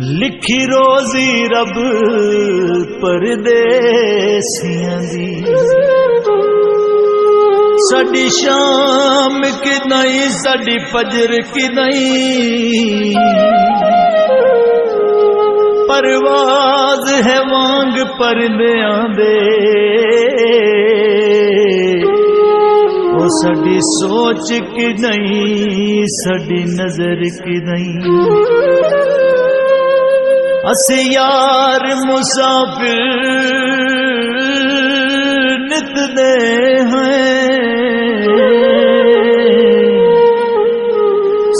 लिखी रोजी रब परदेसियां दी साडी शाम की नहीं साडी फजर की नहीं परवाज है वांग परदेआं दे ओ साडी सोच की नहीं साडी नजर की नहीं असी यार मुसाफिर नित दे हैं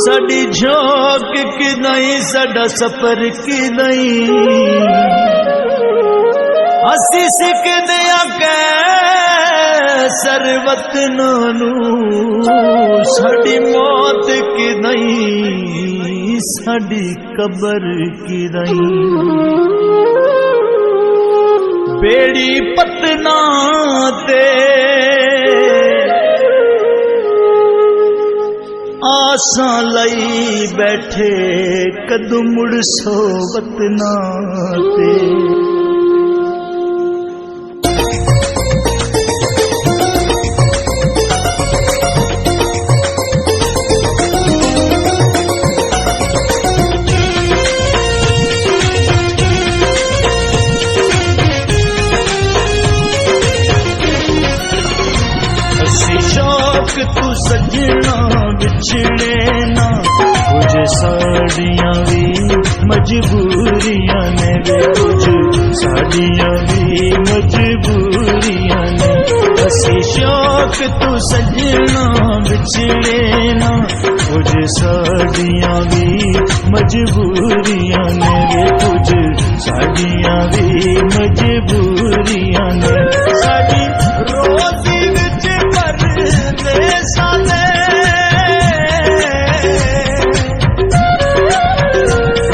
साडी झोंक की नहीं साडा सफर की नहीं असी सिकदे आके सरवतनां नूं साडी मौत की नहीं साडी कबर की नहीं बेड़ी पतना ते आसां लई बैठे कदू मुड़ सोवतना ते तू सजना बिछड़े ना कुछ साड़ियां भी मजबूरियां ने वे कुछ साड़ियां भी मजबूरियां ने असी शौक तू सजना बिछड़े ना कुछ साड़ियां भी मजबूरियां ने वे कुछ साड़ियां भी मजबूरियां ने साड़ी रोजी विच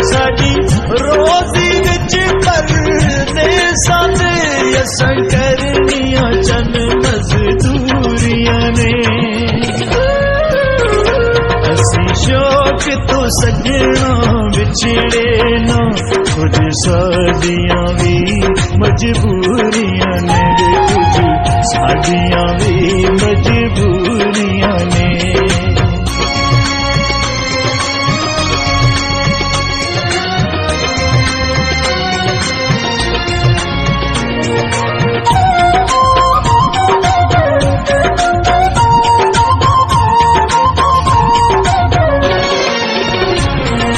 साडी रोजी विच परदेसां दे असां करनियां चन मजदूरियां ने असी शौक तो सजना बिछड़े ना कुछ साडियां भी मजबूरियां ने कुछ साडियां भी मजबूरियां ने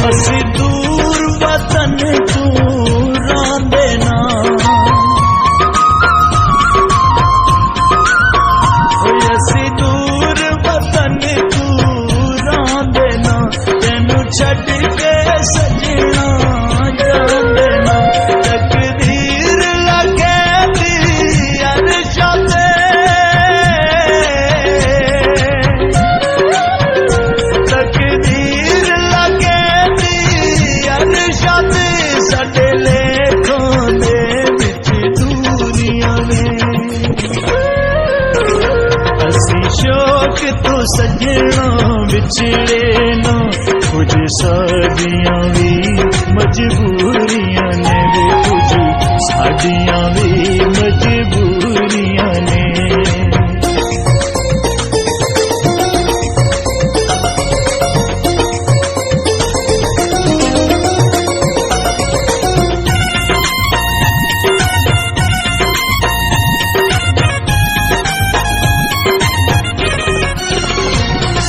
असी दूर वतन तू रांदे ना असी दूर वतन तू रांदे ना तेनू छड़ के सजना जांदे ना तकदीर लगे दी अरशा ते तकदीर लगे साडे लेखां दे विच दूरियां ने असी शौक तो सजना बिछड़े ना कुछ साडियां भी मजबूरियां ने वे कुछ साडियां भी मजबूरियां ने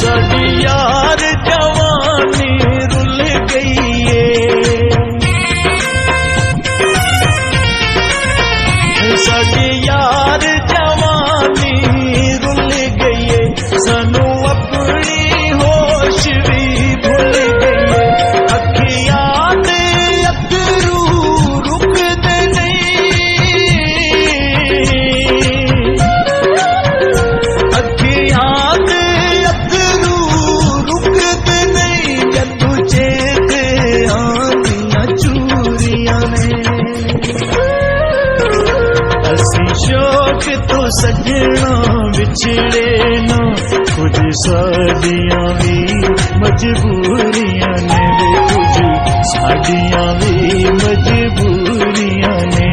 साडी यार जवानी रुल गई है साडी यार जवानी रुल गई है सानू अपनी होश भी भूल गई है अखियां दे अथरू रुकदे नहीं अखियां दे शौक तो सजना बिछड़े ना कुछ साडियां भी मजबूरियां ने वे कुछ साडियां भी मजबूरियां ने।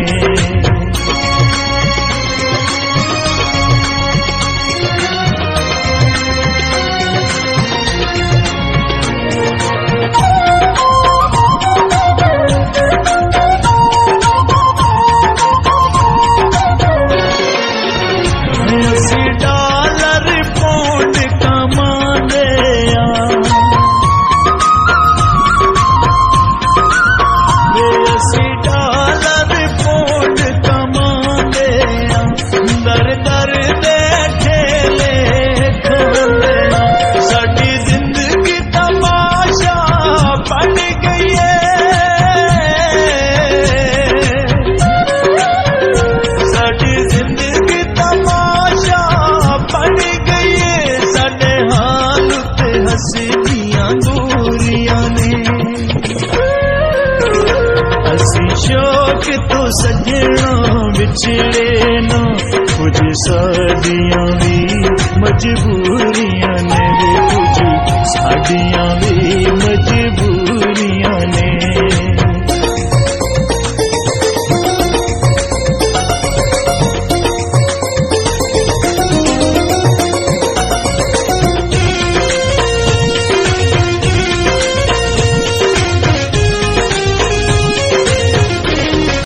शौक तो सजना विछड़े न कुछ साडियां भी मजबूरियां ने, कुछ साडियां भी